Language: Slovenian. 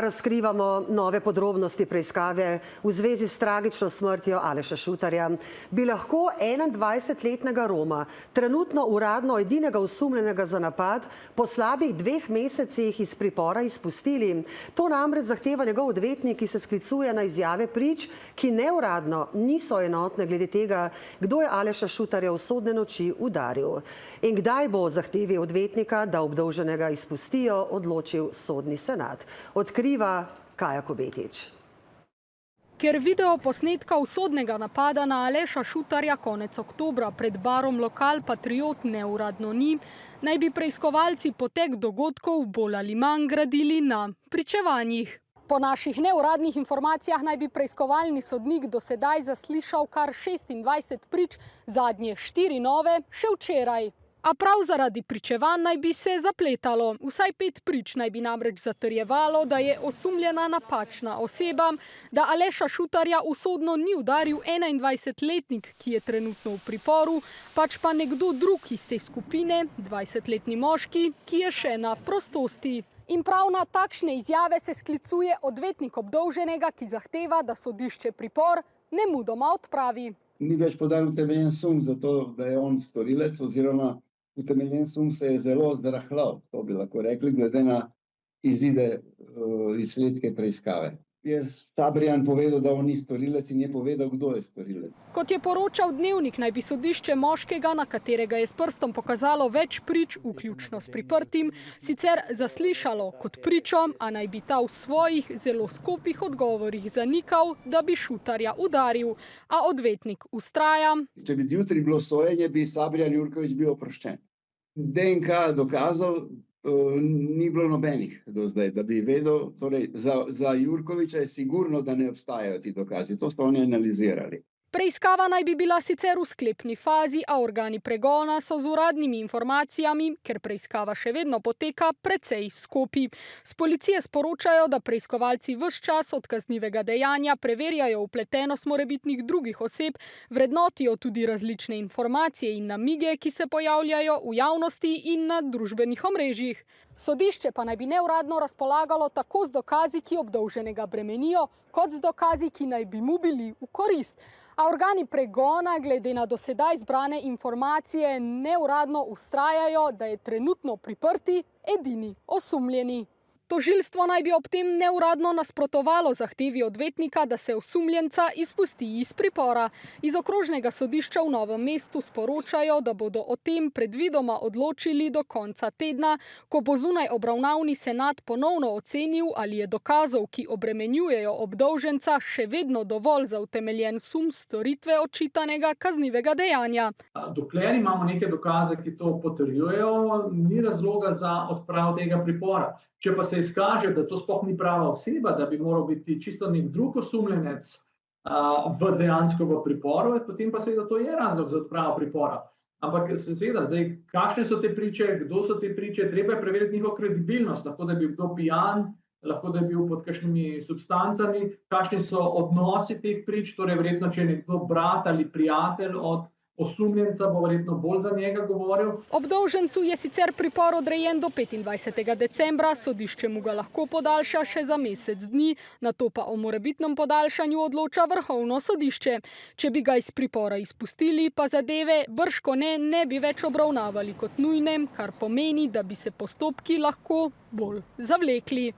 Razkrivamo nove podrobnosti preiskave v zvezi s tragično smrtjo Aleša Šutarja. Bi lahko 21-letnega Roma, trenutno uradno edinega osumljenega za napad, po slabih 2 mesecih iz pripora izpustili? To namreč zahteva njegov odvetnik, ki se sklicuje na izjave prič, ki neuradno niso enotne glede tega, kdo je Aleša Šutarja v sodne noči udaril. In kdaj bo o zahtevi odvetnika, da obdolženega izpustijo, odločil sodni senat. Odkriva Kaja Kobetič. Ker video posnetka usodnega napada na Aleša Šutarja konec oktobra pred barom Lokal Patriot neuradno ni, naj bi preiskovalci potek dogodkov bolj ali manj gradili na pričevanjih. Po naših neuradnih informacijah naj bi preiskovalni sodnik do sedaj zaslišal kar 26 prič, zadnje 4 nove še včeraj. A prav zaradi pričevanj naj bi se zapletalo. Vsaj 5 prič naj bi namreč zatrjevalo, da je osumljena napačna oseba, da Aleša Šutarja usodno ni udaril 21-letnik, ki je trenutno v priporu, pač pa nekdo drug iz te skupine, 20-letni moški, ki je še na prostosti. In prav na takšne izjave se sklicuje odvetnik obdolženega, ki zahteva, da sodišče pripor nemudoma odpravi. Ni več podan utemeljen sum za to, da je on storilec, oziroma utemeljen sum se je zelo zrahljal, to bi lahko rekli, glede na izide izsledke preiskave. Je Sabrijan povedal, da on ni storilec, in je povedal, kdo je storilec. Kot je poročal Dnevnik, naj bi sodišče moškega, na katerega je s prstom pokazalo več prič, vključno s priprtim, sicer zaslišalo kot pričo, a naj bi ta v svojih zelo skopih odgovorih zanikal, da bi Šutarja udaril. A odvetnik vztraja. Če bi jutri bilo sojenje, bi Sabrijan Jurković bil oproščen. DNK dokazov ni bilo nobenih do zdaj, da bi vedel, torej za Jurkovića je sigurno, da ne obstajajo ti dokazi. To so oni analizirali. Preiskava naj bi bila sicer v sklepni fazi, a organi pregona so z uradnimi informacijami, ker preiskava še vedno poteka, precej skopi. S policije sporočajo, da preiskovalci ves čas od kaznivega dejanja preverjajo vpletenost morebitnih drugih oseb, vrednotijo tudi različne informacije in namige, ki se pojavljajo v javnosti in na družbenih omrežjih. Sodišče pa naj bi neuradno razpolagalo tako z dokazi, ki obdolženega bremenijo, kot z dokazi, ki naj bi mu bili v korist. A organi pregona glede na do sedaj zbrane informacije neuradno vztrajajo, da je trenutno priprti edini osumljeni. Tožilstvo naj bi ob tem neuradno nasprotovalo zahtevi odvetnika, da se osumljenca izpusti iz pripora. Iz okrožnega sodišča v Novem mestu sporočajo, da bodo o tem predvidoma odločili do konca tedna, ko bo zunaj obravnavni senat ponovno ocenil, ali je dokazov, ki obremenjujejo obdolženca, še vedno dovolj za utemeljen sum storitve očitanega kaznivega dejanja. Dokler imamo neke dokaze, ki to potrjujejo, ni razloga za odpravo tega pripora. Če pa se izkaže, da to sploh ni prava oseba, da bi moral biti čisto nek drug osumljenec dejansko v priporu, potem pa seveda to je razlog za odpravo pripora. Ampak seveda, zdaj, kakšne so te priče, kdo so te priče, treba je preveriti njihovo kredibilnost, lahko da je bil kdo pijan, lahko da je bil pod kakšnimi substancami, kakšni so odnosi teh prič, torej verjetno, če je nekdo brat ali prijatelj od osumljenca, bo verjetno bolj za njega govoril. Obdolžencu je sicer pripor odrejen do 25. decembra, sodišče mu ga lahko podaljša še za mesec dni, nato pa o morebitnem podaljšanju odloča Vrhovno sodišče. Če bi ga iz pripora izpustili, pa zadeve bržkone ne bi več obravnavali kot nujne, kar pomeni, da bi se postopki lahko bolj zavlekli.